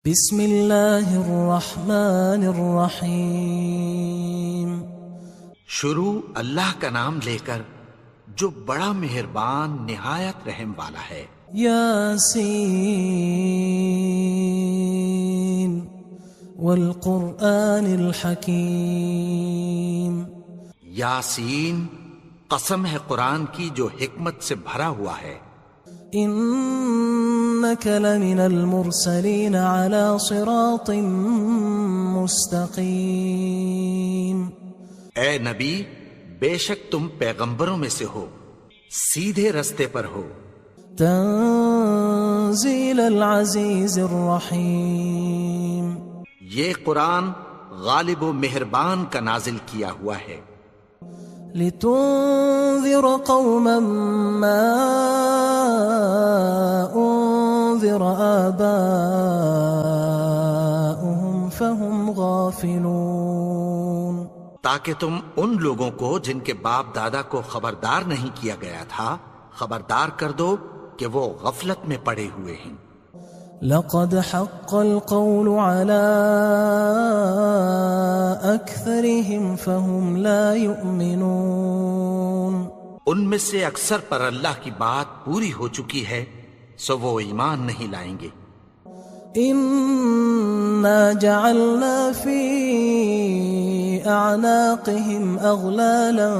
بسم اللہ الرحمن الرحیم۔ شروع اللہ کا نام لے کر جو بڑا مہربان نہایت رحم والا ہے۔ یاسین والقرآن الحکیم۔ یاسین، قسم ہے قرآن کی جو حکمت سے بھرا ہوا ہے۔ انک لمن المرسلین علی صراط مستقیم۔ اے نبی، بے شک تم پیغمبروں میں سے ہو، سیدھے رستے پر ہو۔ تنزیل العزیز الرحیم۔ یہ قرآن غالب و مہربان کا نازل کیا ہوا ہے۔ لتنذر قوما ما انذر آباؤهم فهم غافلون۔ تاکہ تم ان لوگوں کو جن کے باپ دادا کو خبردار نہیں کیا گیا تھا خبردار کر دو کہ وہ غفلت میں پڑے ہوئے ہیں۔ لقد حق القول على أكثرهم فهم لا يؤمنون۔ ان میں سے اکثر پر اللہ کی بات پوری ہو چکی ہے سو وہ ایمان نہیں لائیں گے۔ إنا جعلنا في أعناقهم أغلالا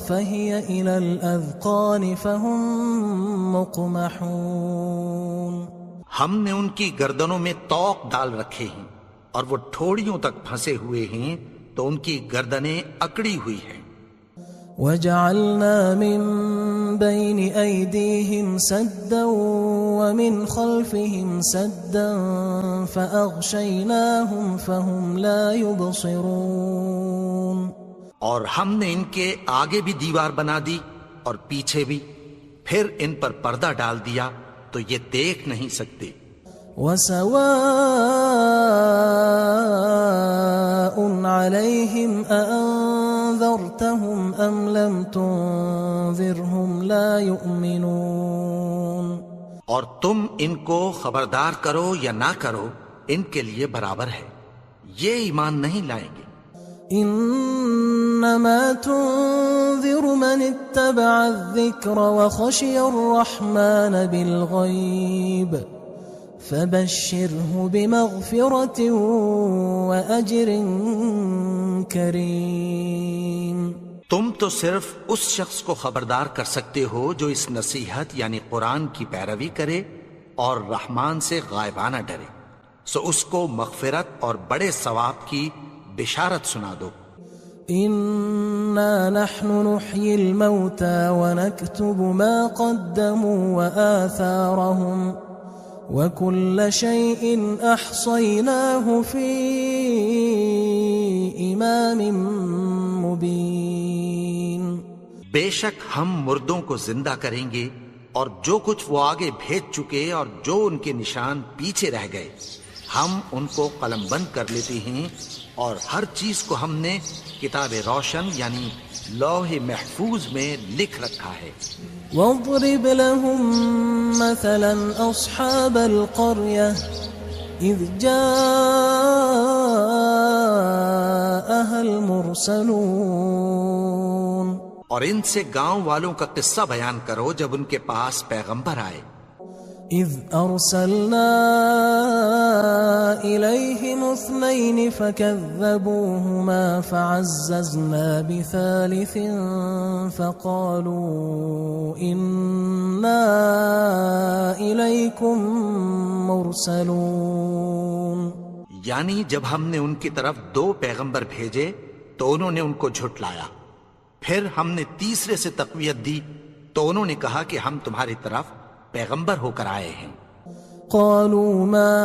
فهي إلى الأذقان فهم مقمحون۔ ہم نے ان کی گردنوں میں طوق ڈال رکھے ہیں اور وہ ٹھوڑیوں تک پھنسے ہوئے ہیں تو ان کی گردنیں اکڑی ہوئی ہیں۔ وَجَعَلْنَا مِن بَيْنِ أَيْدِيهِمْ سَدًّا وَمِنْ خَلْفِهِمْ سَدًّا فَأَغْشَيْنَاهُمْ فَهُمْ لَا يُبْصِرُونَ۔ اور ہم نے ان کے آگے بھی دیوار بنا دی اور پیچھے بھی، پھر ان پر پردہ ڈال دیا تو یہ دیکھ نہیں سکتے۔ وَسَوَاءٌ عَلَيْهِمْ أَأَنذَرْتَهُمْ أَمْ لَمْ تُنذِرْهُمْ لَا يُؤْمِنُونَ۔ اور تم ان کو خبردار کرو یا نہ کرو ان کے لیے برابر ہے، یہ ایمان نہیں لائیں گے۔ انما تنذر من اتبع الذکر وخشی الرحمن بالغیب فبشره بمغفرة واجر کریم۔ تم تو صرف اس شخص کو خبردار کر سکتے ہو جو اس نصیحت یعنی قرآن کی پیروی کرے اور رحمان سے غائبانہ ڈرے، سو اس کو مغفرت اور بڑے ثواب کی بشارت سنا دو۔ انا نحن نحيي الموتى ونكتب ما قدموا وآثارهم وكل شيء احصيناه في امام مبين۔ بے شک ہم مردوں کو زندہ کریں گے اور جو کچھ وہ آگے بھیج چکے اور جو ان کے نشان پیچھے رہ گئے ہم ان کو قلم بند کر لیتے ہیں، اور ہر چیز کو ہم نے کتاب روشن یعنی لوح محفوظ میں لکھ رکھا ہے۔ واضرب لهم مثلا اصحاب القرية اذ جاءها المرسلون۔ اور ان سے گاؤں والوں کا قصہ بیان کرو جب ان کے پاس پیغمبر آئے۔ اذ ارسلنا الیہم اثنین فکذبوہما فعززنا بثالث فقالوا انا الیکم مرسلون۔ یعنی جب ہم نے ان کی طرف 2 پیغمبر بھیجے تو انہوں نے ان کو جھٹلایا، پھر ہم نے تیسرے سے تقویت دی تو انہوں نے کہا کہ ہم تمہاری طرف پیغمبر ہو کر آئے ہیں۔ قالوا ما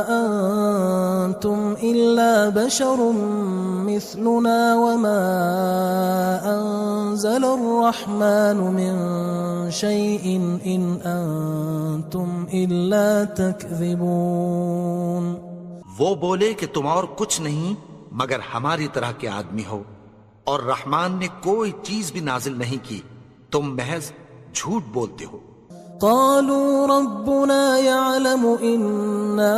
انتم الا بشر مثلنا وما انزل الرحمن من شيء ان انتم الا تكذبون۔ وہ بولے کہ تم اور کچھ نہیں مگر ہماری طرح کے آدمی ہو، اور رحمان نے کوئی چیز بھی نازل نہیں کی، تم محض جھوٹ بولتے ہو۔ قالوا ربنا يعلم إنا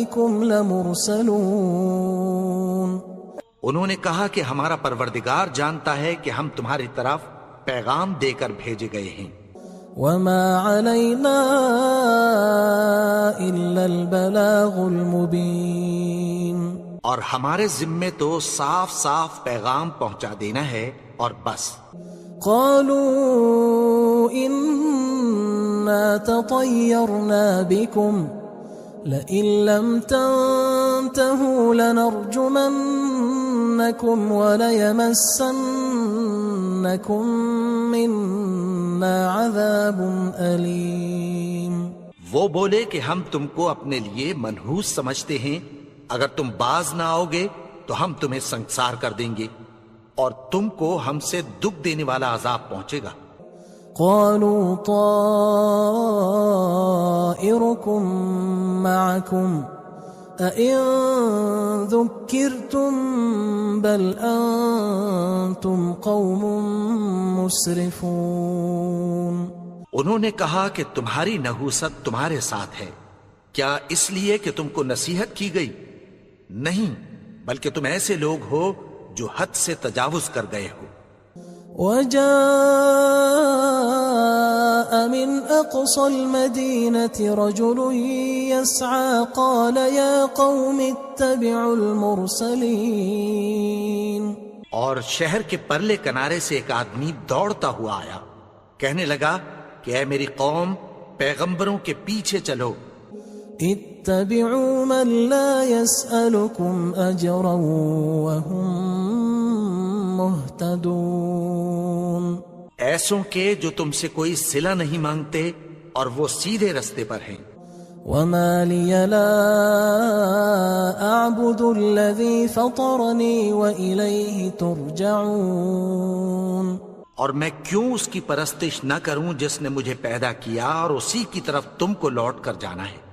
ربكم لمرسلون انہوں نے کہا کہ ہمارا پروردگار جانتا ہے کہ ہم تمہاری طرف پیغام دے کر بھیجے گئے ہیں، وما علينا إلا البلاغ المبين، اور ہمارے ذمے تو صاف صاف پیغام پہنچا دینا ہے اور بس۔ قالوا إنا تطيرنا بكم لئن لم تنتهوا لنرجمنكم وليمسنكم منا عذاب أليم۔ وہ بولے کہ ہم تم کو اپنے لیے منحوس سمجھتے ہیں، اگر تم باز نہ آؤ گے تو ہم تمہیں سنسار کر دیں گے اور تم کو ہم سے دکھ دینے والا عذاب پہنچے گا۔ قالوا طائركم معكم أئن ذكرتم بل أنتم قوم مسرفون۔ انہوں نے کہا کہ تمہاری نحوست تمہارے ساتھ ہے، کیا اس لیے کہ تم کو نصیحت کی گئی؟ نہیں، بلکہ تم ایسے لوگ ہو جو حد سے تجاوز کر گئے ہو۔ وجاء من أقصى المدينة رجل يسعى قال يا قوم اتبعوا المرسلين۔ اور شہر کے پرلے کنارے سے ایک آدمی دوڑتا ہوا آیا، کہنے لگا کہ اے میری قوم، پیغمبروں کے پیچھے چلو۔ اتبعوا من لا يسألكم أجرا وهم مهتدون، ایسوں کے جو تم سے کوئی صلہ نہیں مانگتے اور وہ سیدھے رستے پر ہیں۔ وما لي لا أعبد الذي فطرني وإليه ترجعون، اور میں کیوں اس کی پرستش نہ کروں جس نے مجھے پیدا کیا اور اسی کی طرف تم کو لوٹ کر جانا ہے۔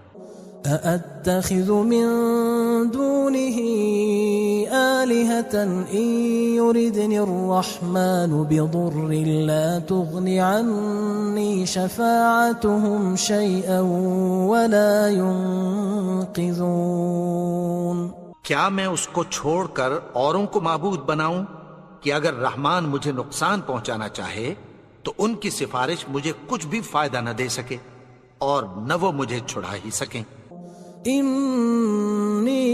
أأتخذ من دونه آلهة إن يردني الرحمن بضر لا تغن عني شفاعتهم شيئا ولا ينقذون۔ کیا میں اس کو چھوڑ کر اوروں کو معبود بناؤں کہ اگر رحمان مجھے نقصان پہنچانا چاہے تو ان کی سفارش مجھے کچھ بھی فائدہ نہ دے سکے اور نہ وہ مجھے چھڑا ہی سکیں۔ إني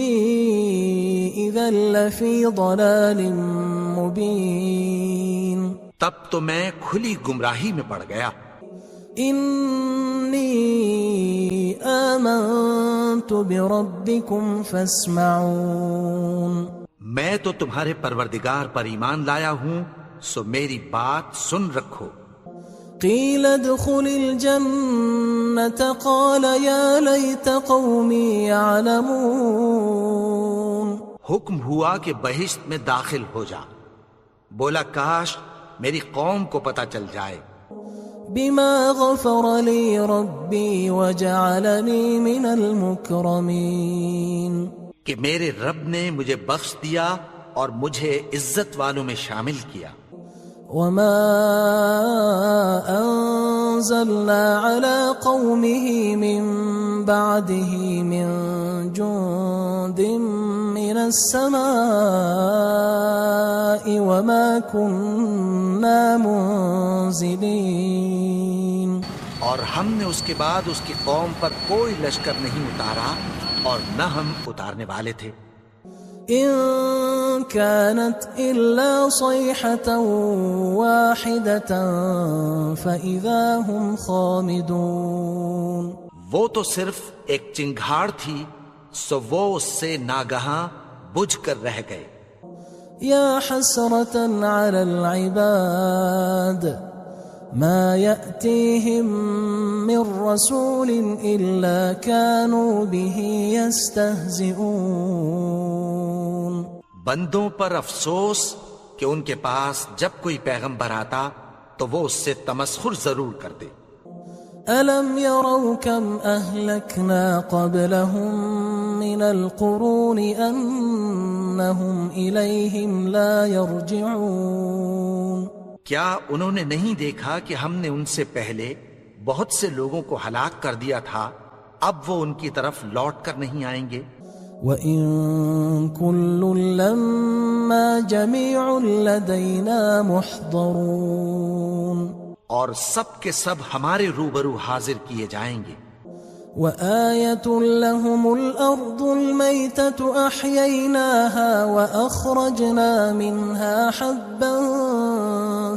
إذا لفي ضلال مبين، تب تو میں کھلی گمراہی میں پڑ گیا۔ إني آمنت بربكم فاسمعون، میں تو تمہارے پروردگار پر ایمان لایا ہوں، سو میری بات سن رکھو۔ قيل ادخل الجنة قال يا ليت قومي يعلمون، حکم ہوا کہ بہشت میں داخل ہو جا، بولا کاش میری قوم کو پتہ چل جائے۔ بما غفر لي ربي وجعلني من المكرمين، کہ میرے رب نے مجھے بخش دیا اور مجھے عزت والوں میں شامل کیا۔ وما أنزلنا على قومه من بعده من جند من السماء وما كنا منزلين، اور ہم نے اس کے بعد اس کی قوم پر کوئی لشکر نہیں اتارا اور نہ ہم اتارنے والے تھے۔ إن كانت إلا صيحة واحدة فإذا هم خامدون، وہ تو صرف ایک چنگھاڑ تھی، سو وہ اس سے ناگہاں بجھ کر رہ گئے۔ يا حسرة على العباد ما يأتيهم من رسول إلا كانوا به يستهزئون، بندوں پر افسوس کہ ان کے پاس جب کوئی پیغمبر آتا تو وہ اس سے تمسخر ضرور کرتے۔ ألم يروا كم أهلكنا قبلهم من القرون أنهم إليهم لا يرجعون، کیا انہوں نے نہیں دیکھا کہ ہم نے ان سے پہلے بہت سے لوگوں کو ہلاک کر دیا تھا اب وہ ان کی طرف لوٹ کر نہیں آئیں گے۔ وَإِن كُلٌّ لَمَّا جَمِيعٌ لَدَيْنَا مُحْضَرُونَ، اور سب کے سب ہمارے روبرو حاضر کیے جائیں گے۔ وَآيَةٌ لَهُمُ الْأَرْضُ الْمَيْتَةُ أَحْيَيْنَاهَا وَأَخْرَجْنَا مِنْهَا حَبًّا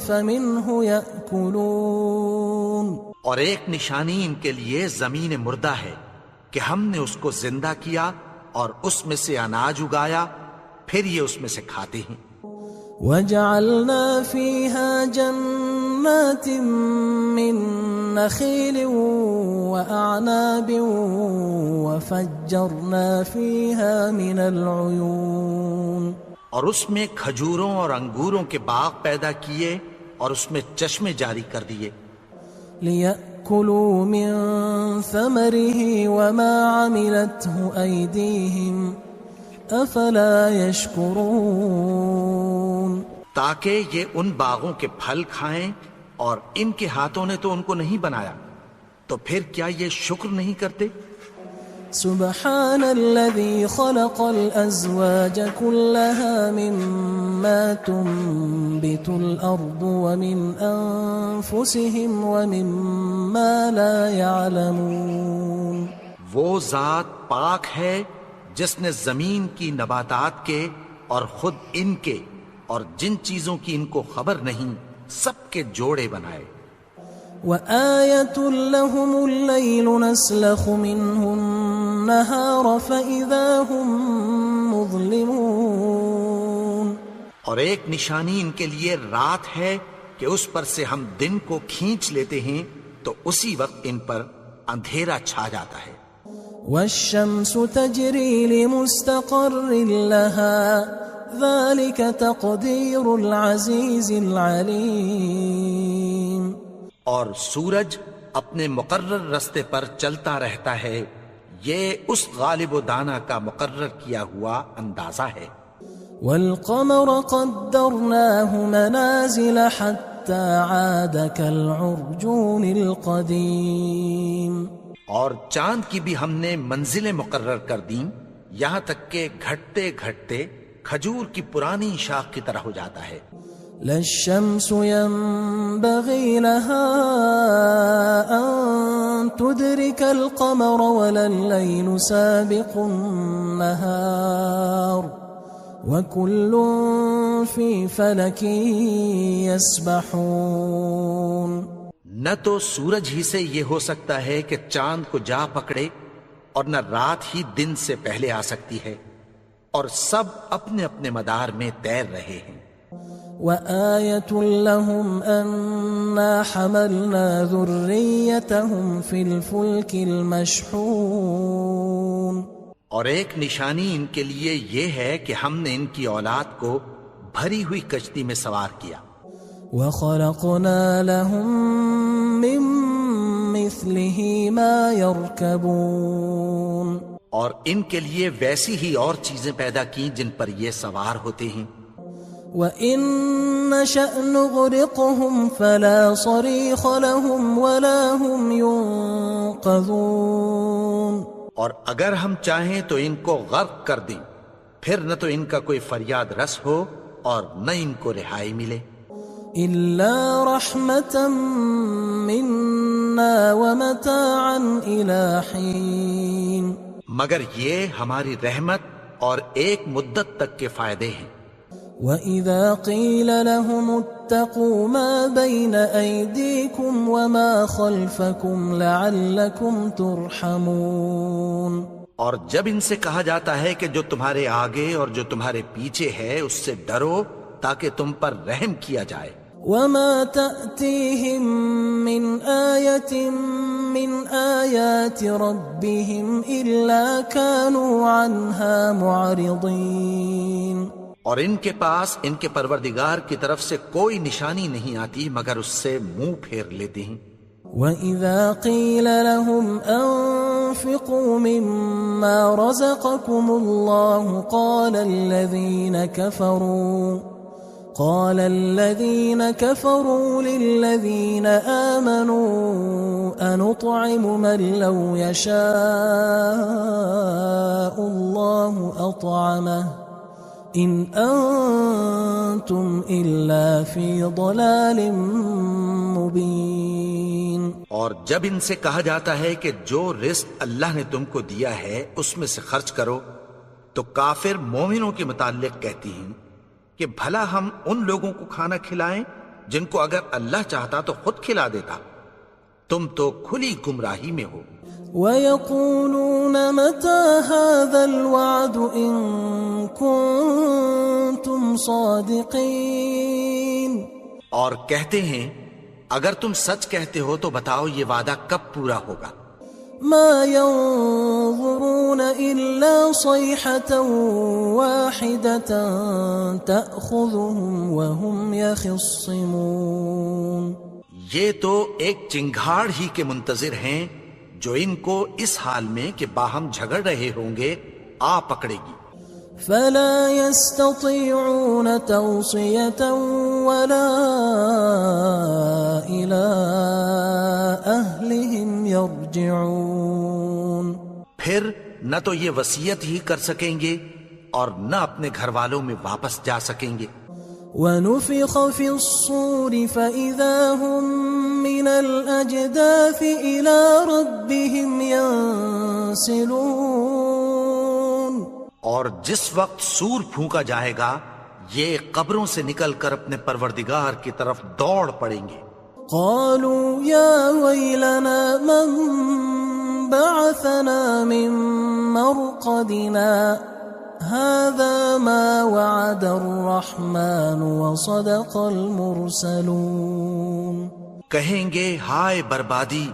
فَمِنْهُ يَأْكُلُونَ، اور ایک نشانی ان کے لیے زمین مردہ ہے کہ ہم نے اس کو زندہ کیا اور اس میں سے اناج اگایا، پھر یہ اس میں سے کھاتے ہیں۔ وَجَعَلْنَا فِيهَا جَنَّاتٍ مِّن نَخِيلٍ وَأَعْنَابٍ وَفَجَّرْنَا فِيهَا مِنَ الْعُيُونِ، اور اس میں کھجوروں اور انگوروں کے باغ پیدا کیے اور اس میں چشمے جاری کر دیے، لِيَأْكُلُوا مِن ثَمَرِهِ وَمَا عَمِلَتْهُ أَيْدِيهِمْ أَفَلَا يَشْكُرُونَ، تاکہ یہ ان باغوں کے پھل کھائیں، اور ان کے ہاتھوں نے تو ان کو نہیں بنایا، تو پھر کیا یہ شکر نہیں کرتے؟ سبحان الذي خلق الأزواج كلها مما تنبت الأرض ومن أنفسهم ومما لا يعلمون، وہ ذات پاک ہے جس نے زمین کی نباتات کے اور خود ان کے اور جن چیزوں کی ان کو خبر نہیں سب کے جوڑے بنائے۔ وآية لهم الليل نسلخ منه النهار فإذا هم مظلمون، اور ایک نشانی ان کے لیے رات ہے کہ اس پر سے ہم دن کو کھینچ لیتے ہیں تو اسی وقت ان پر اندھیرا چھا جاتا ہے۔ والشمس تجري لمستقر لها ذلك تقدير العزيز العليم، اور سورج اپنے مقرر رستے پر چلتا رہتا ہے، یہ اس غالب و دانا کا مقرر کیا ہوا اندازہ ہے۔ والقمر قدرناه منازل حتى عاد كالعرجون القديم، اور چاند کی بھی ہم نے منزلیں مقرر کر دیں، یہاں تک کہ گھٹتے گھٹتے کھجور کی پرانی شاخ کی طرح ہو جاتا ہے۔ لا الشمس ينبغي لها أن تدرك القمر ولا الليل سابق النهار وكل في فلك يسبحون، نہ تو سورج ہی سے یہ ہو سکتا ہے کہ چاند کو جا پکڑے، اور نہ رات ہی دن سے پہلے آ سکتی ہے، اور سب اپنے اپنے مدار میں تیر رہے ہیں۔ وآية لهم أنا حملنا ذريتهم في الفلك المشحون، اور ایک نشانی ان کے لیے یہ ہے کہ ہم نے ان کی اولاد کو بھری ہوئی کشتی میں سوار کیا۔ وخلقنا لهم من مثله ما يركبون، اور ان کے لیے ویسی ہی اور چیزیں پیدا کی جن پر یہ سوار ہوتے ہیں۔ وَإِن نَّشَأْ نُغْرِقْهُمْ فَلَا صَرِيخَ لَهُمْ وَلَا هُمْ يُنقَذُونَ، اور اگر ہم چاہیں تو ان کو غرق کر دیں، پھر نہ تو ان کا کوئی فریاد رس ہو اور نہ ان کو رہائی ملے۔ إِلَّا رَحْمَةً مِّنَّا وَمَتَاعًا إِلَىٰ حِينٍ، مگر یہ ہماری رحمت اور ایک مدت تک کے فائدے ہیں۔ وَإِذَا قِيلَ لَهُمُ اتَّقُوا مَا بَيْنَ أَيْدِيكُمْ وَمَا خَلْفَكُمْ لَعَلَّكُمْ تُرْحَمُونَ، اور جب ان سے کہا جاتا ہے کہ جو تمہارے آگے اور جو تمہارے پیچھے ہے اس سے ڈرو تاکہ تم پر رحم کیا جائے۔ وَمَا تَأْتِيهِم مِّنْ آيَةٍ مِّنْ آيَاتِ رَبِّهِمْ إِلَّا كَانُوا عَنْهَا مُعْرِضِينَ، اور ان کے پاس ان کے پروردگار کی طرف سے کوئی نشانی نہیں آتی مگر اس سے منہ پھیر لیتے ہیں۔ وَإِذَا قِيلَ لَهُمْ أَنفِقُوا مِمَّا رَزَقَكُمُ اللَّهُ قال الذين كفروا للذين آمنوا أنطعم من لو يشاء الله أطعمه إن أنتم إلا في ضلال مبين. اور جب ان سے کہا جاتا ہے کہ جو رزق اللہ نے تم کو دیا ہے اس میں سے خرچ کرو، تو کافر مومنوں کے متعلق کہتی ہیں کہ بھلا ہم ان لوگوں کو کھانا کھلائیں جن کو اگر اللہ چاہتا تو خود کھلا دیتا. تم تو کھلی گمراہی میں ہو. وَيَقُولُونَ مَتَى هَذَا الْوَعْدُ إِن كُنتُمْ صَادِقِينَ. اور کہتے ہیں اگر تم سچ کہتے ہو تو بتاؤ یہ وعدہ کب پورا ہوگا. ما ينظرون إلا صيحة واحدة تأخذهم وهم يخصمون. یہ تو ایک چنگھاڑ ہی کے منتظر ہیں جو ان کو اس حال میں کہ باہم جھگڑ رہے ہوں گے آ پکڑے گی. فلا يستطيعون توصية ولا إلى أهلهم يرجعون. پھر نہ تو یہ وصیت ہی کر سکیں گے اور نہ اپنے گھر والوں میں واپس جا سکیں گے. ونفخ في الصور فإذا هم من الأجداث إلى ربهم ينسلون. اور جس وقت سور پھونکا جائے گا یہ قبروں سے نکل کر اپنے پروردگار کی طرف دوڑ پڑیں گے. قالوا يا ويلنا من بعثنا من مرقدنا هذا ما وعد الرحمن وصدق المرسلون. کہیں گے ہائے بربادی،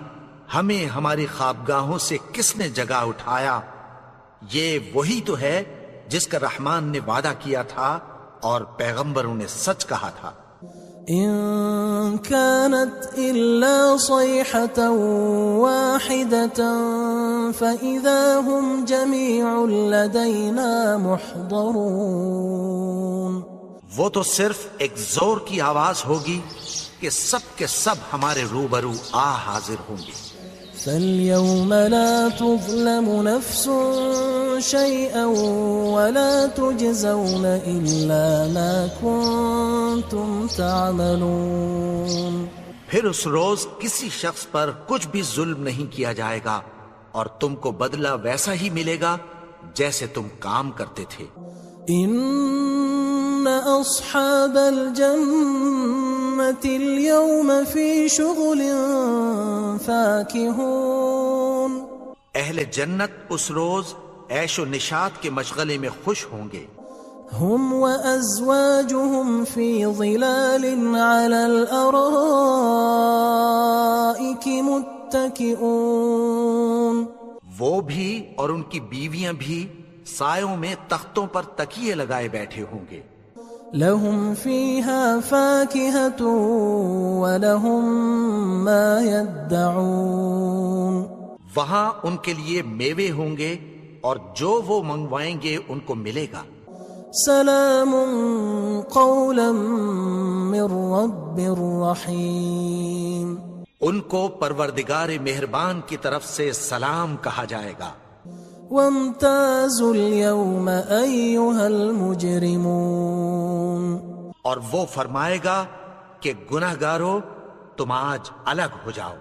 ہمیں ہماری خوابگاہوں سے کس نے جگا اٹھایا. یہ وہی تو ہے جس کا رحمان نے وعدہ کیا تھا اور پیغمبروں نے سچ کہا تھا. إن كانت إلا صيحة واحدة فإذا هم جميع لدينا محضرون. وہ تو صرف ایک زور کی آواز ہوگی کہ سب کے سب ہمارے روبرو حاضر ہوں گے. فاليوم لا تظلم نفس شيئا ولا تجزون إلا ما كنتم تعملون. پھر اس روز کسی شخص پر کچھ بھی ظلم نہیں کیا جائے گا اور تم کو بدلہ ویسا ہی ملے گا جیسے تم کام کرتے تھے. إن أصحاب الجنة اليوم في شغل فاكهون. اہل جنت اس روز عیش و نشاط کے مشغلے میں خوش ہوں گے. هم وأزواجهم في ظلال على الأرائك متكئون. وہ بھی اور ان کی بیویاں بھی سایوں میں تختوں پر تکیے لگائے بیٹھے ہوں گے. لهم فيها فاكهة ولهم ما يدعون. وہاں ان کے لیے میوے ہوں گے اور جو وہ منگوائیں گے ان کو ملے گا. سلام قولا من رب رحیم. ان کو پروردگار مہربان کی طرف سے سلام کہا جائے گا. وامتازوا اليوم أيها المجرمون. اور وہ فرمائے گا کہ گناہگارو تم آج الگ ہو جاؤ.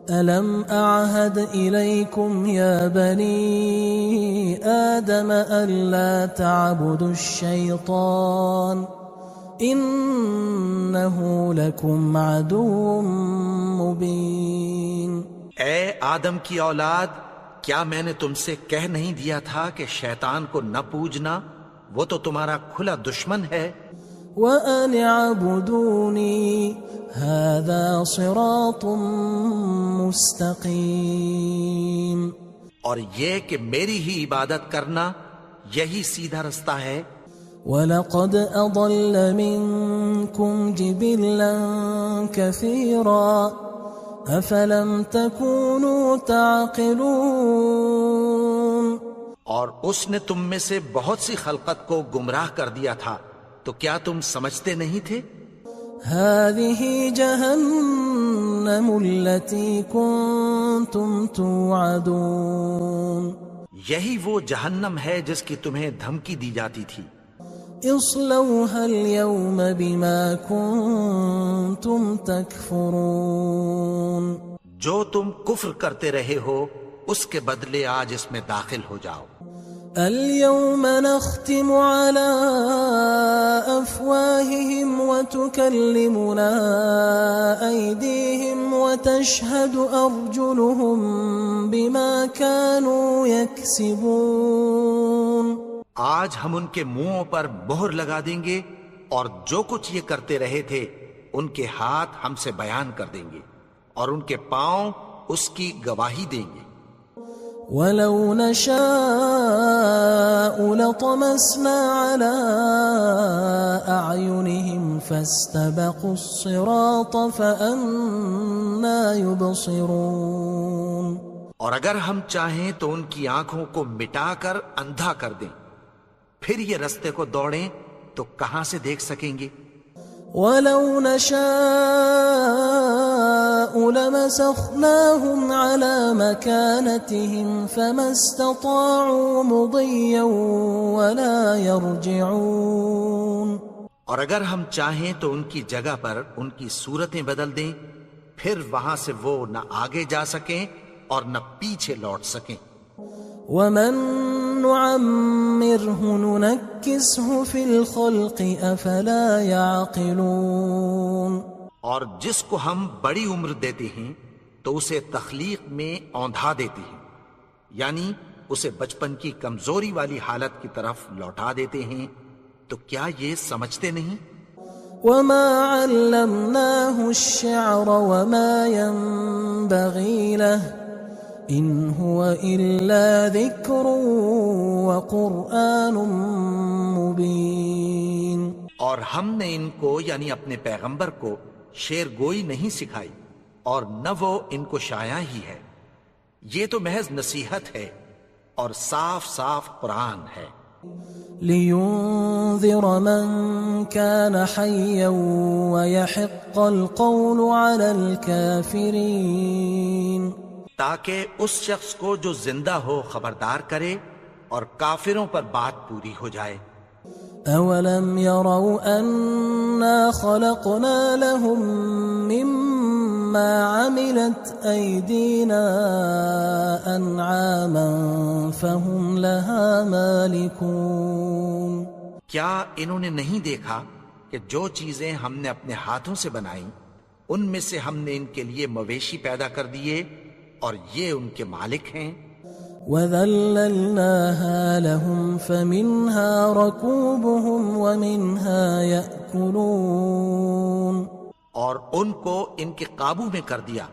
ألم أعهد إليكم يا بني آدم ألا تعبدوا الشيطان إنه لكم عدو مبين. اے آدم کی اولاد، کیا میں نے تم سے کہہ نہیں دیا تھا کہ شیطان کو نہ پوجنا، وہ تو تمہارا کھلا دشمن ہے. وَأَنِ اعْبُدُونِي هَذَا صِرَاطٌ مُسْتَقِيمٌ. اور یہ کہ میری ہی عبادت کرنا یہی سیدھا رستہ ہے. وَلَقَدْ أَضَلَّ مِنْكُمْ جِبِلًّا كَثِيرًا أَفَلَمْ تَكُونُوا تَعْقِلُونَ. اور اس نے تم میں سے بہت سی خلقت کو گمراہ کر دیا تھا، تو کیا تم سمجھتے نہیں تھے؟ هذه جهنم التي كنتم توعدون یہی وہ جہنم ہے جس کی تمہیں دھمکی دی جاتی تھی. اصلوها اليوم بما كنتم تكفرون جو تم کفر کرتے رہے ہو اس کے بدلے آج اس میں داخل ہو جاؤ. اليوم نختم على أفواههم وتكلمنا أيديهم وتشهد أرجلهم بما كانوا يكسبون. آج ہم ان کے منہوں پر مہر لگا دیں گے اور جو کچھ یہ کرتے رہے تھے ان کے ہاتھ ہم سے بیان کر دیں گے اور ان کے پاؤں اس کی گواہی دیں گے. ولو نشاء لطمسنا على أعينهم فاستبقوا الصراط فأنى يبصرون. اور اگر ہم چاہیں تو ان کی آنکھوں کو مٹا کر اندھا کر دیں، پھر یہ رستے کو دوڑیں تو کہاں سے دیکھ سکیں گے. ولو نشاء لمسخناهم على مكانتهم فما استطاعوا مضيا ولا يرجعون. اور اگر ہم چاہیں تو ان کی جگہ پر ان کی صورتیں بدل دیں، پھر وہاں سے وہ نہ آگے جا سکیں اور نہ پیچھے لوٹ سکیں. ومن نعمره ننكسه في الخلق افلا يعقلون. اور جس کو ہم بڑی عمر دیتے ہیں تو اسے تخلیق میں اوندھا دیتے ہیں، یعنی اسے بچپن کی کمزوری والی حالت کی طرف لوٹا دیتے ہیں. تو کیا یہ سمجھتے نہیں؟ وما علمناه الشعر وما ينبغي له ان هو الا ذكر وقرآن مبين. اور ہم نے ان کو یعنی اپنے پیغمبر کو شعر گوئی نہیں سکھائی اور نہ وہ ان کو شایع ہی ہے، یہ تو محض نصیحت ہے اور صاف صاف قرآن ہے. لينذر من كان حيا ويحق القول على الكافرين. تاکہ اس شخص کو جو زندہ ہو خبردار کرے اور کافروں پر بات پوری ہو جائے. اولم يروا انا خلقنا لهم مما عملت ايدينا انعاما فهم لها مالكون. کیا انہوں نے نہیں دیکھا کہ جو چیزیں ہم نے اپنے ہاتھوں سے بنائیں ان میں سے ہم نے ان کے لیے مویشی پیدا کر دیے اور یہ ان کے مالک ہیں. وَذَلَّلْنَاهَا لَهُمْ فَمِنْهَا رَكُوبُهُمْ وَمِنْهَا يَأْكُلُونَ. اور ان کو ان کے قابو میں کر دیا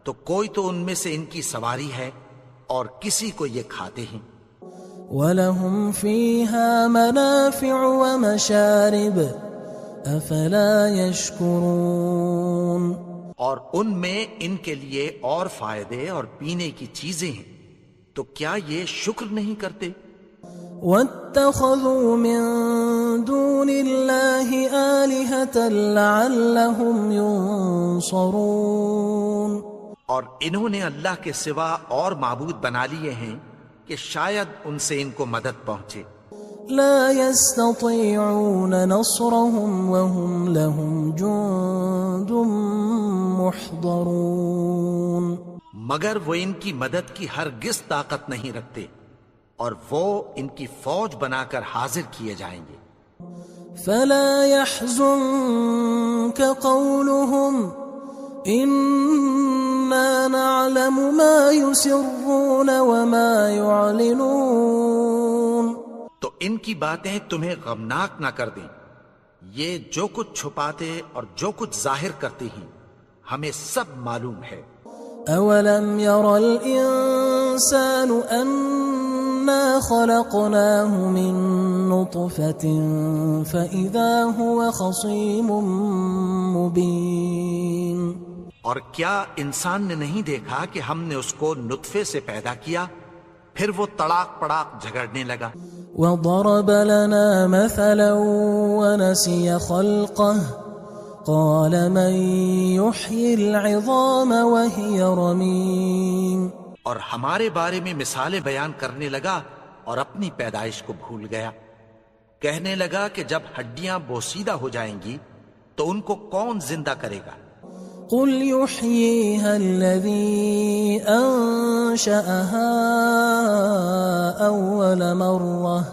تو کوئی تو ان میں سے ان کی سواری ہے اور کسی کو یہ کھاتے ہیں. وَلَهُمْ فِيهَا مَنَافِعُ وَمَشَارِبُ أَفَلَا يَشْكُرُونَ. اور ان میں ان کے لیے اور فائدے اور پینے کی چیزیں ہیں، تو کیا یہ شکر نہیں کرتے؟ وَاتَّخَذُوا مِن دُونِ اللَّهِ آلِهَةً لَعَلَّهُمْ يُنصَرُونَ. اور انہوں نے اللہ کے سوا اور معبود بنا لیے ہیں کہ شاید ان سے ان کو مدد پہنچے. لا يستطيعون نصرهم وهم لهم جند محضرون. مگر وہ ان کی مدد کی ہرگز طاقت نہیں رکھتے اور وہ ان کی فوج بنا کر حاضر کیے جائیں گے. فلا يحزنك قولهم إنا نعلم ما يسرون وما يعلنون. تو ان کی باتیں تمہیں غمناک نہ کر دیں، یہ جو کچھ چھپاتے اور جو کچھ ظاہر کرتے ہیں ہمیں سب معلوم ہے. أولم ير الإنسان أنا خلقناه من نطفة فإذا هو خصيم مبين. اور کیا انسان نے نہیں دیکھا کہ ہم نے اس کو نطفے سے پیدا کیا، پھر وہ تڑاک پڑاک جھگڑنے لگا. وضرب لنا مثلا ونسي خلقه قال من يحيي العظام وهي رميم اور ہمارے بارے میں مثالیں بیان کرنے لگا اور اپنی پیدائش کو بھول گیا. کہنے لگا کہ جب ہڈیاں بوسیدہ ہو جائیں گی تو ان کو کون زندہ کرے گا؟ قل يحييها الذي أنشأها أول مرة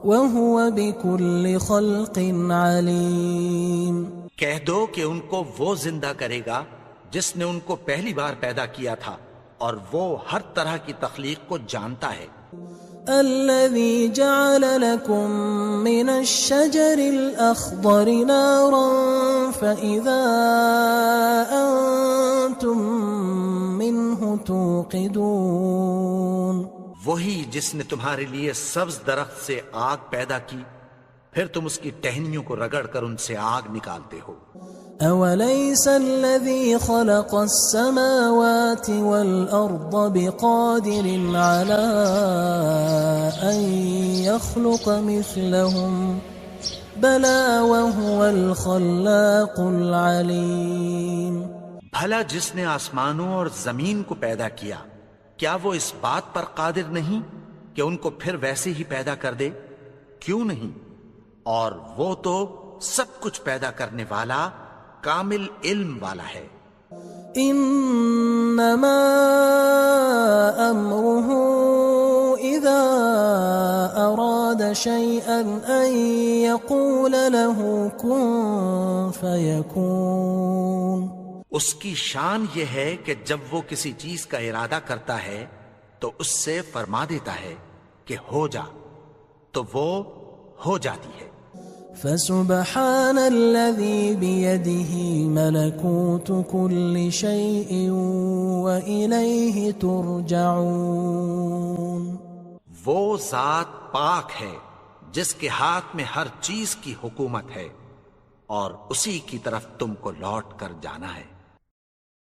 وهو بكل خلق عليم. کہہ دو کہ ان کو وہ زندہ کرے گا جس نے ان کو پہلی بار پیدا کیا تھا اور وہ ہر طرح کی تخلیق کو جانتا ہے. الذي جعل لكم من الشجر الأخضر نارا فإذا أنتم منه توقدون. وہی جس نے تمہارے لیے سبز درخت سے آگ پیدا کی پھر تم اس کی ٹہنیوں کو رگڑ کر ان سے آگ نکالتے ہو. أوليس الذي خلق السماوات والأرض بقادر على أن يخلق مثلهم بلى وهو الخلاق العليم. بھلا جس نے آسمانوں اور زمین کو پیدا کیا کیا وہ اس بات پر قادر نہیں کہ ان کو پھر ویسے ہی پیدا کر دے؟ کیوں نہیں؟ اور وہ تو سب کچھ پیدا کرنے والا کامل علم والا ہے. انما امره اذا اراد شيئا ان يقول له كن فيكون. اس کی شان یہ ہے کہ جب وہ کسی چیز کا ارادہ کرتا ہے تو اس سے فرما دیتا ہے کہ ہو جا تو وہ ہو جاتی ہے. فسبحان الذي بيده ملكوت كل شيء وإليه ترجعون. وہ ذات پاک ہے جس کے ہاتھ میں ہر چیز کی حکومت ہے اور اسی کی طرف تم کو لوٹ کر جانا ہے.